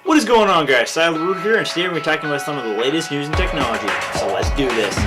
What is going on, guys? Josiah LaRue here, and today we're going to be talking about some of the latest news and technology. So let's do this. So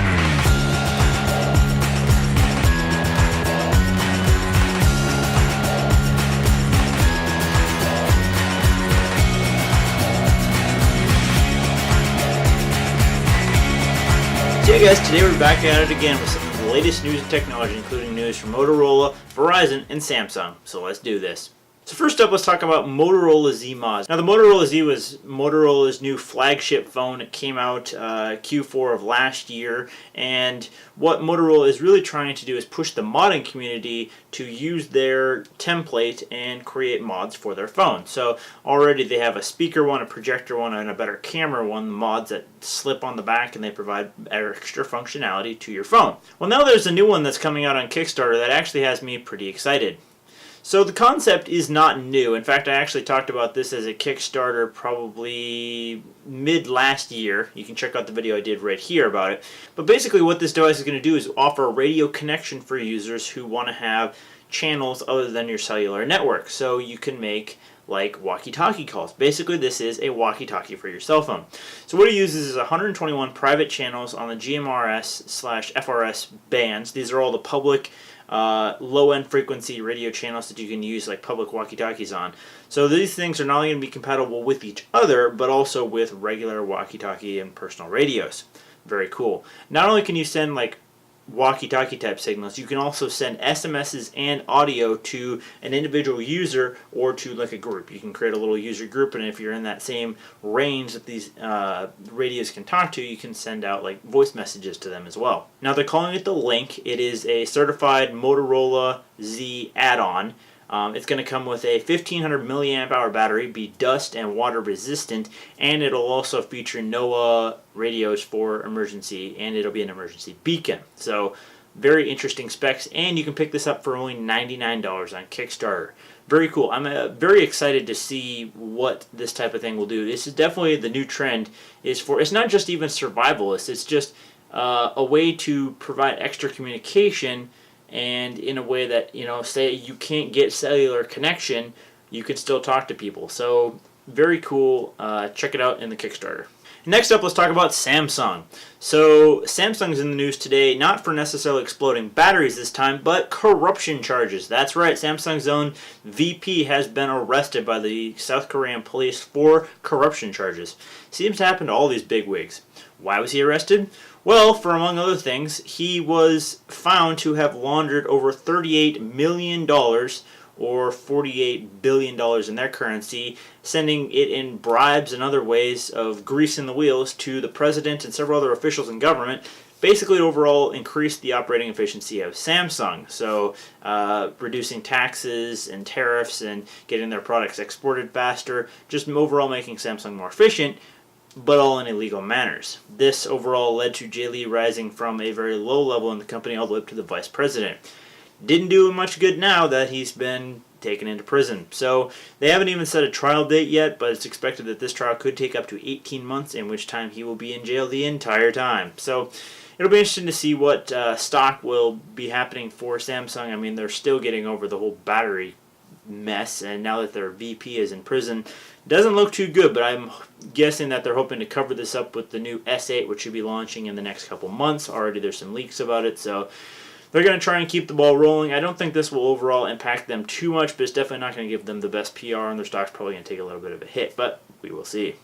yeah, guys, today we're back at it again with some of the latest news and technology, including news from Motorola, Verizon, and Samsung. So let's do this. So first up, let's talk about Motorola Z Mods. Now the Motorola Z was Motorola's new flagship phone. It came out Q4 of last year, and what Motorola is really trying to do is push the modding community to use their template and create mods for their phone. So already they have a speaker one, a projector one, and a better camera one, mods that slip on the back and they provide extra functionality to your phone. Well, now there's a new one that's coming out on Kickstarter that actually has me pretty excited. So the concept is not new. In fact, I actually talked about this as a Kickstarter probably mid last year. You can check out the video I did right here about it. But basically what this device is going to do is offer a radio connection for users who want to have channels other than your cellular network. So you can make like walkie-talkie calls. Basically this is a walkie-talkie for your cell phone. So what it uses is 121 private channels on the GMRS/FRS bands. These are all the public low-end frequency radio channels that you can use like public walkie-talkies on. So these things are not only going to be compatible with each other, but also with regular walkie-talkie and personal radios. Very cool. Not only can you send like walkie-talkie type signals, you can also send SMSs and audio to an individual user or to like a group. You can create a little user group, and if you're in that same range that these radios can talk to, you can send out like voice messages to them as well. Now they're calling it the Link. It is a certified Motorola Z add-on. It's going to come with a 1500 milliamp hour battery, be dust and water resistant, and it'll also feature NOAA radios for emergency, and it'll be an emergency beacon. So very interesting specs, and you can pick this up for only $99 on Kickstarter. Very cool. I'm very excited to see what this type of thing will do. This is definitely the new trend. It's not just even survivalist. It's just a way to provide extra communication. And in a way that, you know, say you can't get cellular connection, you can still talk to people. So very cool. Check it out in the Kickstarter. Next up, let's talk about Samsung. So Samsung's in the news today, not for necessarily exploding batteries this time, but corruption charges. That's right, Samsung's own VP has been arrested by the South Korean police for corruption charges. Seems to happen to all these bigwigs. Why was he arrested? Well, for among other things, he was found to have laundered over $38 million or $48 billion in their currency, sending it in bribes and other ways of greasing the wheels to the president and several other officials in government, basically overall increase the operating efficiency of Samsung. So reducing taxes and tariffs and getting their products exported faster, just overall making Samsung more efficient, but all in illegal manners. This overall led to Jay Lee rising from a very low level in the company all the way up to the vice president. Didn't do him much good now that he's been taken into prison. So they haven't even set a trial date yet, but it's expected that this trial could take up to 18 months, in which time he will be in jail the entire time. So it'll be interesting to see what stock will be happening for Samsung. I mean, they're still getting over the whole battery mess, and now that their VP is in prison, doesn't look too good, but I'm guessing that they're hoping to cover this up with the new S8, which should be launching in the next couple months. Already there's some leaks about it, so they're going to try and keep the ball rolling. I don't think this will overall impact them too much, but it's definitely not going to give them the best PR, and their stock's probably going to take a little bit of a hit, but we will see.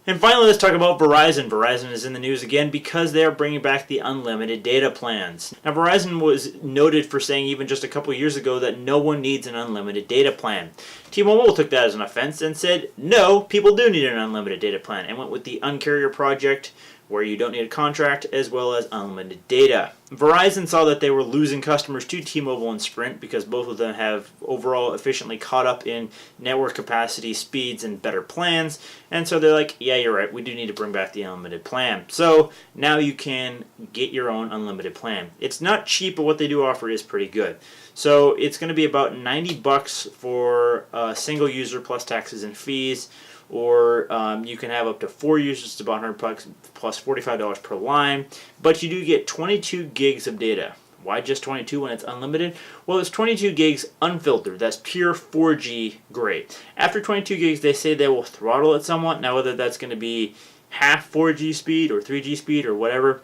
And finally, let's talk about Verizon. Verizon is in the news again because they are bringing back the unlimited data plans. Now, Verizon was noted for saying even just a couple years ago that no one needs an unlimited data plan. T-Mobile took that as an offense and said, no, people do need an unlimited data plan, and went with the Uncarrier project, where you don't need a contract, as well as unlimited data. Verizon saw that they were losing customers to T-Mobile and Sprint because both of them have overall efficiently caught up in network capacity, speeds, and better plans. And so they're like, yeah, you're right, we do need to bring back the unlimited plan. So now you can get your own unlimited plan. It's not cheap, but what they do offer is pretty good. So it's going to be about $90 for a single user plus taxes and fees. Or you can have up to 4 users, it's about $100 plus $45 per line. But you do get 22 gigs of data. Why just 22 when it's unlimited? Well, it's 22 gigs unfiltered. That's pure 4G grade. After 22 gigs, they say they will throttle it somewhat. Now, whether that's going to be half 4G speed or 3G speed or whatever,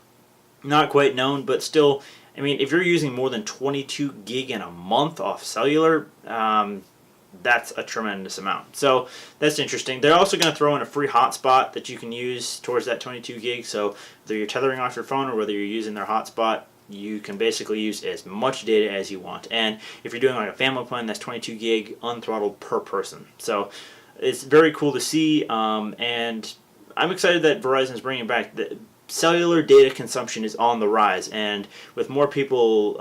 not quite known, but still, I mean, if you're using more than 22 gig in a month off cellular, that's a tremendous amount. So that's interesting. They're also going to throw in a free hotspot that you can use towards that 22 gig. So whether you're tethering off your phone or whether you're using their hotspot, you can basically use as much data as you want. And if you're doing like a family plan, that's 22 gig unthrottled per person. So it's very cool to see, and I'm excited that Verizon is bringing back the cellular data consumption is on the rise, and with more people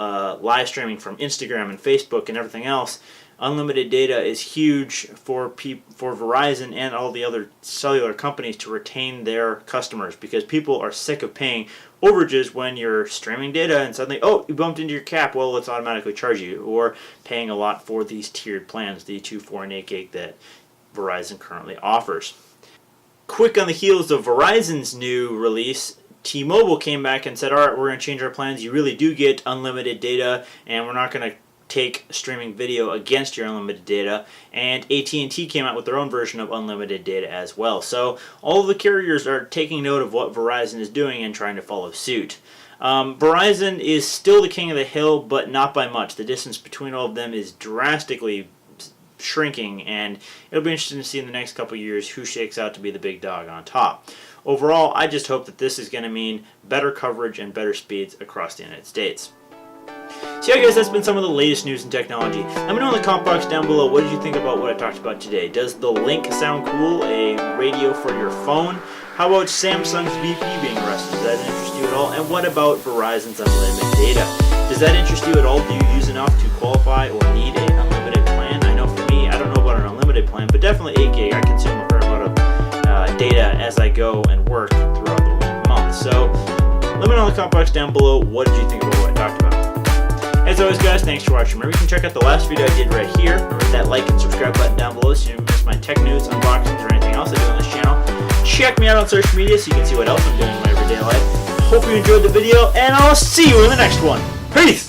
live streaming from Instagram and Facebook and everything else, unlimited data is huge for Verizon and all the other cellular companies to retain their customers, because people are sick of paying overages when you're streaming data and suddenly, oh, you bumped into your cap, well, let's automatically charge you, or paying a lot for these tiered plans, the 2, 4, and 8 gig that Verizon currently offers. Quick on the heels of Verizon's new release, T-Mobile came back and said, all right, we're going to change our plans. You really do get unlimited data, and we're not going to take streaming video against your unlimited data. And AT&T came out with their own version of unlimited data as well. So all of the carriers are taking note of what Verizon is doing and trying to follow suit. Verizon is still the king of the hill, but not by much. The distance between all of them is drastically shrinking, and it'll be interesting to see in the next couple years who shakes out to be the big dog on top. Overall, I just hope that this is going to mean better coverage and better speeds across the United States. So yeah guys, that's been some of the latest news and technology. Let me know in the comment box down below, what did you think about what I talked about today? Does the Link sound cool, a radio for your phone? How about Samsung's VP being arrested? Does that interest you at all? And what about Verizon's unlimited data? Does that interest you at all? Do you use enough to qualify or need an unlimited plan? I know for me, I don't know about an unlimited plan, but definitely 8 gig. I consume a fair amount of data as I go and work throughout the month. So let me know in the comment box down below, what did you think about what I talked about? As always guys, thanks for watching. Remember, you can check out the last video I did right here. Remember that like and subscribe button down below so you don't miss my tech news, unboxings, or anything else I do on this channel. Check me out on social media so you can see what else I'm doing in my everyday life. Hope you enjoyed the video, and I'll see you in the next one. Peace!